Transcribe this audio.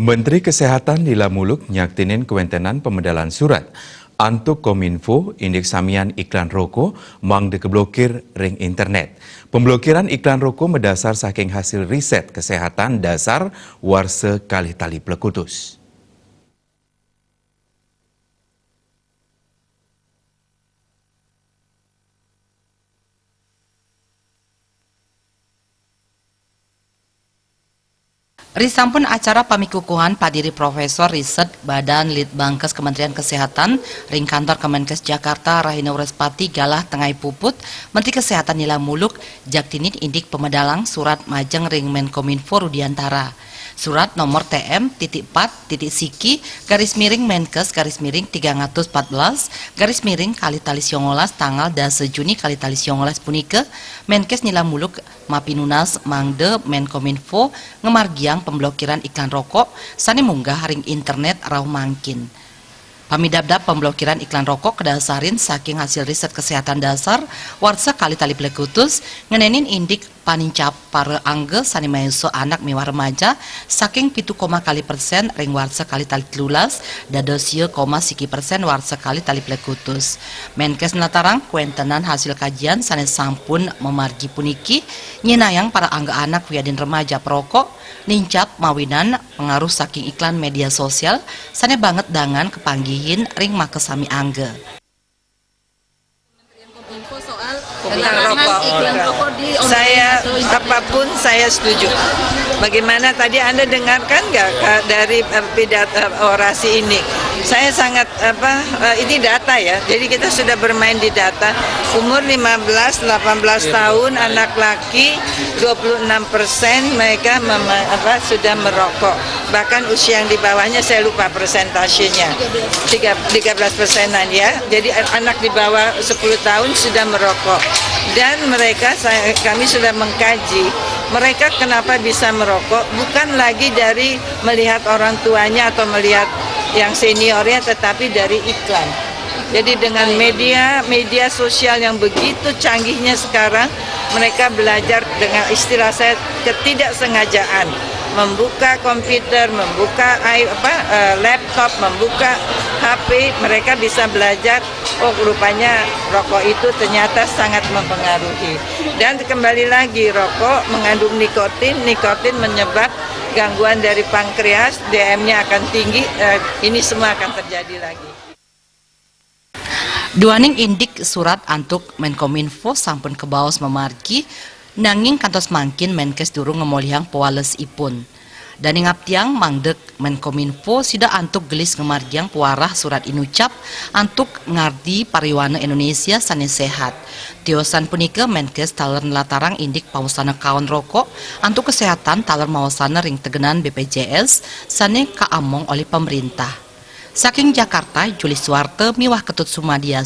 Menteri Kesehatan Lila Muluk nyaktinin kewentenan pemedalan surat antuk Kominfo indeks samian iklan rokok mang dikeblokir ring internet. Pemblokiran iklan rokok mendasar saking hasil riset kesehatan dasar warsa kalih tali plekutus. Risampun acara pamikukuhan padiri Profesor Riset Badan Litbangkes Kementerian Kesehatan ring kantor Kemenkes Jakarta Rahina Urespati galah tengai puput Menteri Kesehatan Lila Muluk jaktinin indik pemedalang surat majeng ring Menkominfo Rudiantara. Surat nomor TM.4-CC-Menkes-314-kali tanggal 10 Juni kali tali 19 punike Menkes Lila Muluk Mapinunas Mangde Menkominfo ngemargiang pemblokiran iklan rokok sani munggah ring internet rauh mangkin. Pamidabdab pemblokiran iklan rokok kedasarin saking hasil riset kesehatan dasar warsa kali tali plekutus ngenenin indik panincap para angge sani maeso anak miwah remaja saking 7,% ring warsa kali tali telulas dadosio, siki persen warsa kali tali plekutus. Menkes nelatarang kuentenan hasil kajian sani sampun memargi puniki nyinayang para angga anak wiadin remaja perokok nincap mawinan pengaruh saking iklan media sosial sani banget dengan kepanggihin ring makesami angge. Tentang rokok. Saya apapun saya setuju. Bagaimana tadi Anda dengarkan nggak dari pidato orasi ini? Saya sangat ini data ya. Jadi kita sudah bermain di data. Umur 15-18 tahun anak laki 26% mereka sudah merokok. Bahkan usia yang di bawahnya saya lupa persentasenya. 13%-an ya. Jadi anak di bawah 10 tahun sudah merokok. Dan mereka kami sudah mengkaji mereka kenapa bisa merokok bukan lagi dari melihat orang tuanya atau melihat yang seniornya tetapi dari iklan. Jadi dengan media sosial yang begitu canggihnya sekarang mereka belajar dengan istilah saya ketidaksengajaan membuka komputer, membuka laptop, membuka HP, mereka bisa belajar, oh rupanya rokok itu ternyata sangat mempengaruhi. Dan kembali lagi, rokok mengandung nikotin menyebab gangguan dari pankreas, DM-nya akan tinggi, ini semua akan terjadi lagi. Duaning indik surat antuk Menkominfo sampun kebaos memargi nanging kantos mangkin Menkes durung ngemolihang pewales ipun. Dan ingap tiang mangdek Menkominfo sida antuk gelis ngemargiang puarah surat inucap antuk ngardi pariwana Indonesia sane sehat. Tiosan punike Menkes taler latarang indik pausana kawan rokok antuk kesehatan taler mawasana ring tegenan BPJS sane kaamong oleh pemerintah. Saking Jakarta, Juli Suwarte miwah ketut Sumadia